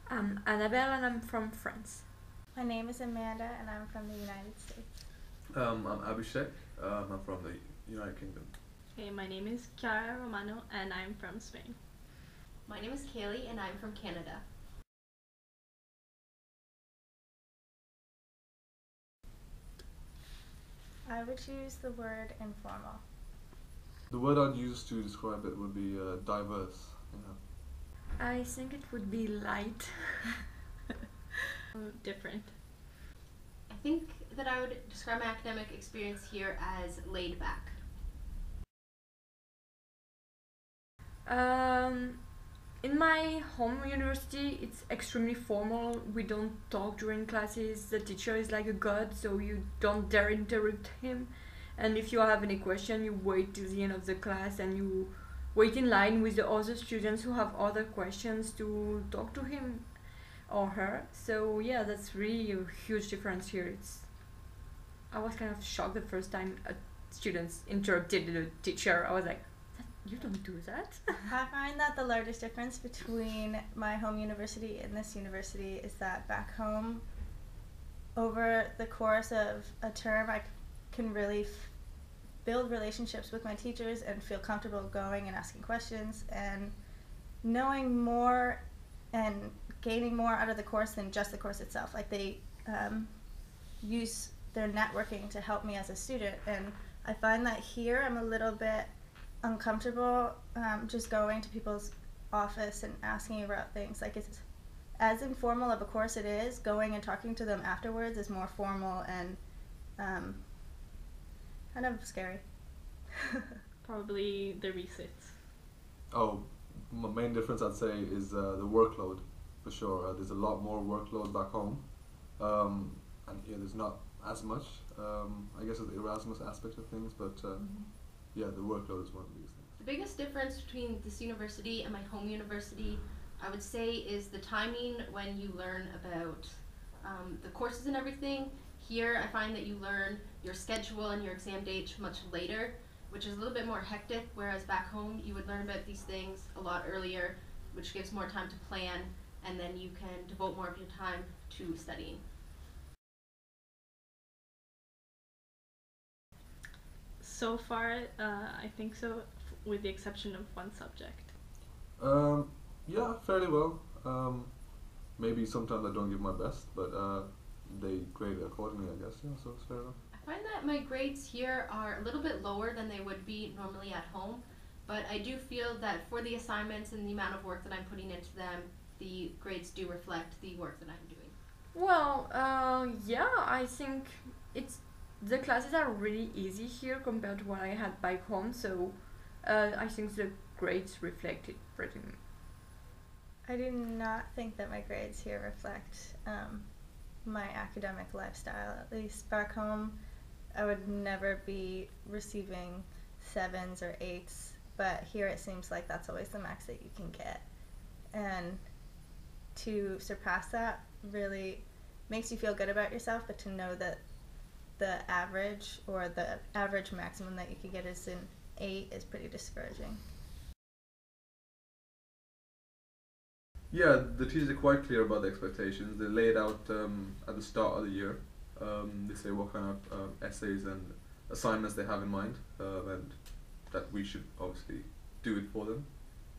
I'm Annabelle and I'm from France. My name is Amanda and I'm from the United States. I'm Abhishek. I'm from the United Kingdom. Hey, my name is Chiara Romano and I'm from Spain. My name is Kaylee and I'm from Canada. I would choose the word informal. The word I'd use to describe it would be diverse. I think it would be light. Different. I think that I would describe my academic experience here as laid back. In my home university, it's extremely formal. We don't talk during classes. The teacher is like a god, so you don't dare interrupt him. And if you have any question, you wait till the end of the class and you wait in line with the other students who have other questions to talk to him or her. So yeah, that's really a huge difference here. I was kind of shocked the first time a student interrupted the teacher. I was like, you don't do that. I find that the largest difference between my home university and this university is that back home, over the course of a term, I can really build relationships with my teachers and feel comfortable going and asking questions and knowing more and gaining more out of the course than just the course itself. Like they use their networking to help me as a student, and I find that here I'm a little bit uncomfortable just going to people's office and asking about things. Like, it's as informal of a course it is, going and talking to them afterwards is more formal and kind of scary. Probably the resits. Oh, my main difference I'd say is the workload, for sure. There's a lot more workload back home, and here there's not as much. I guess it's the Erasmus aspect of things, but yeah, the workload is one of these things. The biggest difference between this university and my home university, I would say, is the timing when you learn about the courses and everything. Here I find that you learn your schedule and your exam date much later, which is a little bit more hectic, whereas back home you would learn about these things a lot earlier, which gives more time to plan, and then you can devote more of your time to studying. So far, I think so, with the exception of one subject. Yeah, fairly well. Maybe sometimes I don't give my best, but they grade it accordingly, I guess. Yeah, so it's fair enough. I find that my grades here are a little bit lower than they would be normally at home, but I do feel that for the assignments and the amount of work that I'm putting into them, the grades do reflect the work that I'm doing. Well, yeah, I think the classes are really easy here compared to what I had back home, so I think the grades reflect it pretty much. I do not think that my grades here reflect my academic lifestyle. At least back home, I would never be receiving 7s or 8s, but here it seems like that's always the max that you can get. And to surpass that really makes you feel good about yourself, but to know that the average or the average maximum that you could get is an 8 is pretty discouraging. Yeah, the teachers are quite clear about the expectations. They lay it out at the start of the year. They say what kind of essays and assignments they have in mind, and that we should obviously do it for them.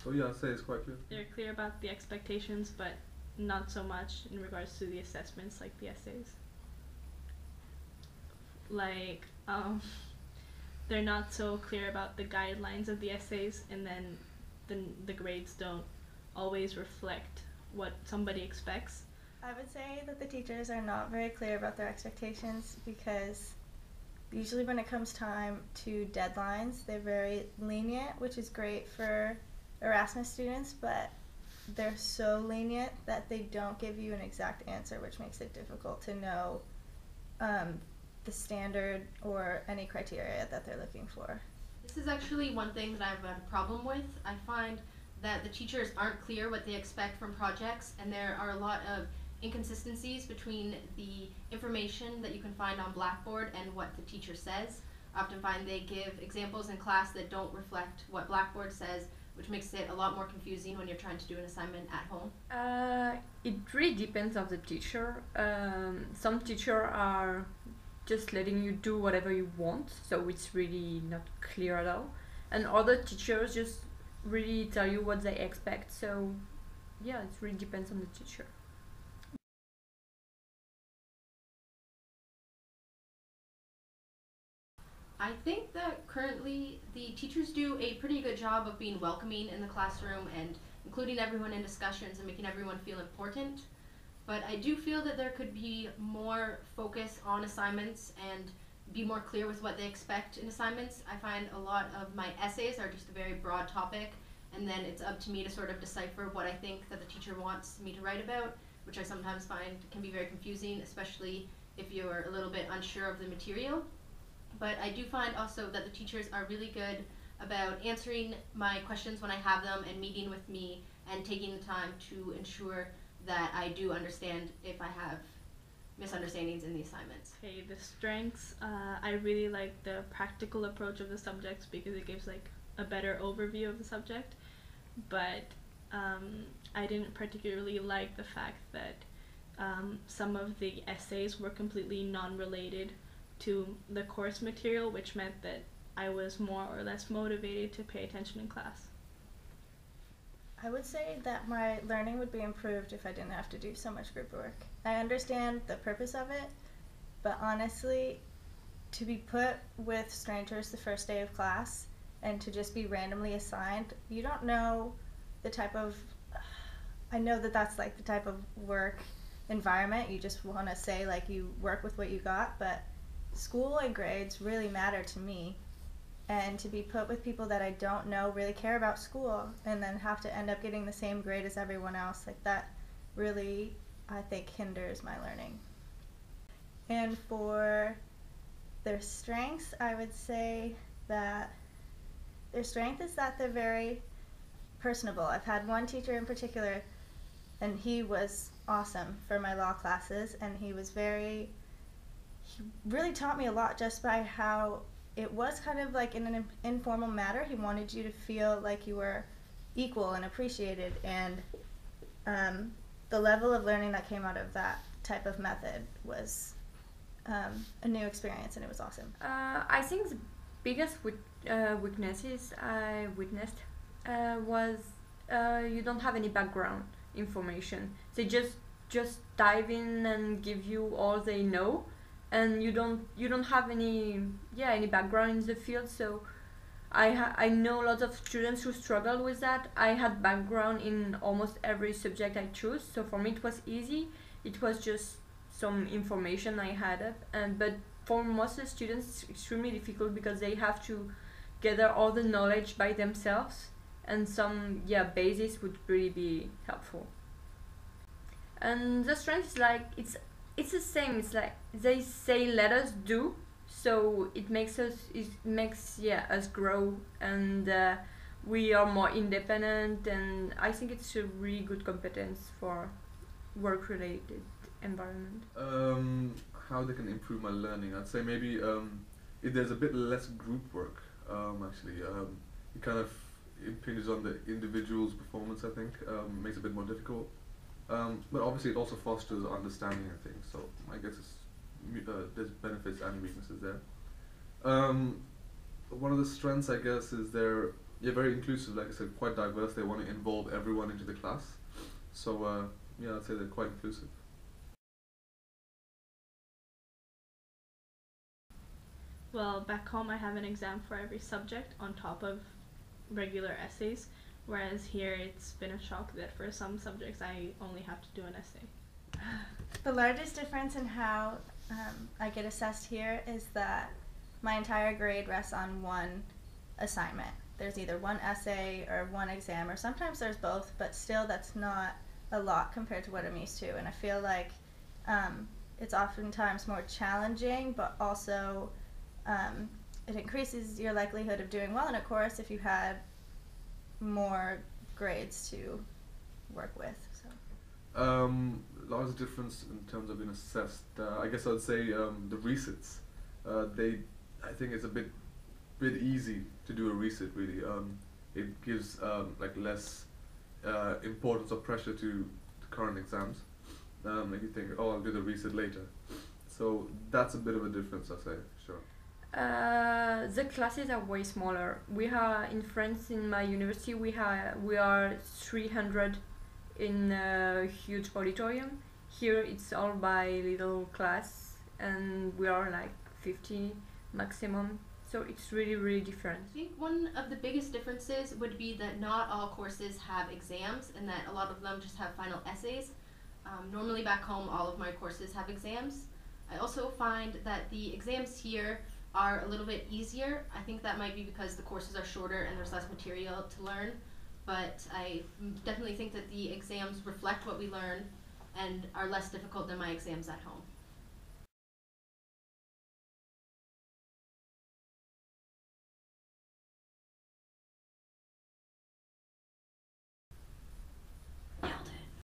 So yeah, I'd say it's quite clear. They're clear about the expectations, but not so much in regards to the assessments, like the essays. Like, they're not so clear about the guidelines of the essays, and then the grades don't always reflect what somebody expects. I would say that the teachers are not very clear about their expectations because usually when it comes time to deadlines, they're very lenient, which is great for Erasmus students, but they're so lenient that they don't give you an exact answer, which makes it difficult to know the standard or any criteria that they're looking for. This is actually one thing that I've had a problem with. I find that the teachers aren't clear what they expect from projects, and there are a lot of inconsistencies between the information that you can find on Blackboard and what the teacher says. I often find they give examples in class that don't reflect what Blackboard says, which makes it a lot more confusing when you're trying to do an assignment at home? It really depends on the teacher. Some teachers are just letting you do whatever you want, so it's really not clear at all. And other teachers just really tell you what they expect. So yeah, it really depends on the teacher. I think that currently the teachers do a pretty good job of being welcoming in the classroom and including everyone in discussions and making everyone feel important. But I do feel that there could be more focus on assignments and be more clear with what they expect in assignments. I find a lot of my essays are just a very broad topic, and then it's up to me to sort of decipher what I think that the teacher wants me to write about, which I sometimes find can be very confusing, especially if you're a little bit unsure of the material. But I do find also that the teachers are really good about answering my questions when I have them and meeting with me and taking the time to ensure that I do understand if I have misunderstandings in the assignments. Okay, the strengths. I really like the practical approach of the subjects because it gives like a better overview of the subject. But I didn't particularly like the fact that some of the essays were completely non-related to the course material, which meant that I was more or less motivated to pay attention in class. I would say that my learning would be improved if I didn't have to do so much group work. I understand the purpose of it, but honestly, to be put with strangers the first day of class and to just be randomly assigned, you don't know the type of, I know that that's like the type of work environment, you just want to say like you work with what you got, but school and grades really matter to me. And to be put with people that I don't know really care about school and then have to end up getting the same grade as everyone else, like that really, I think, hinders my learning. And for their strengths, I would say that their strength is that they're very personable. I've had one teacher in particular, and he was awesome for my law classes, and he really taught me a lot just by how it was kind of like in an informal manner. He wanted you to feel like you were equal and appreciated, and the level of learning that came out of that type of method was a new experience, and it was awesome. I think the biggest weaknesses I witnessed was you don't have any background information. They just dive in and give you all they know, and you don't have any background in the field. So I know lots of students who struggle with that. I had background in almost every subject I chose, so for me it was easy. It was just some information I had up, but for most of the students it's extremely difficult because they have to gather all the knowledge by themselves, and some basis would really be helpful. And the strength is like it's the same. It's like they say let us do, so it makes us grow, and we are more independent, and I think it's a really good competence for work related environment. How they can improve my learning, I'd say maybe if there's a bit less group work, actually it kind of impinges on the individual's performance, I think, makes it a bit more difficult. But obviously it also fosters understanding and things, so I guess there's benefits and weaknesses there. One of the strengths, I guess, is they're very inclusive, like I said, quite diverse. They want to involve everyone into the class, so I'd say they're quite inclusive. Well, back home I have an exam for every subject on top of regular essays, whereas here it's been a shock that for some subjects I only have to do an essay. The largest difference in how I get assessed here is that my entire grade rests on one assignment. There's either one essay or one exam, or sometimes there's both, but still that's not a lot compared to what I'm used to, and I feel like it's oftentimes more challenging, but also it increases your likelihood of doing well in a course if you had more grades to work with. So. Large difference in terms of being assessed. I guess I'd say the resits. I think it's a bit easy to do a resit really. it gives like less importance or pressure to current exams. Like you think, oh, I'll do the reset later. So that's a bit of a difference, I say, sure. The classes are way smaller. We are in France, in my university, we are 300 in a huge auditorium. Here it's all by little class, and we are like 50 maximum. So it's really, really different. I think one of the biggest differences would be that not all courses have exams, and that a lot of them just have final essays. Normally back home, all of my courses have exams. I also find that the exams here are a little bit easier. I think that might be because the courses are shorter and there's less material to learn, but I definitely think that the exams reflect what we learn and are less difficult than my exams at home.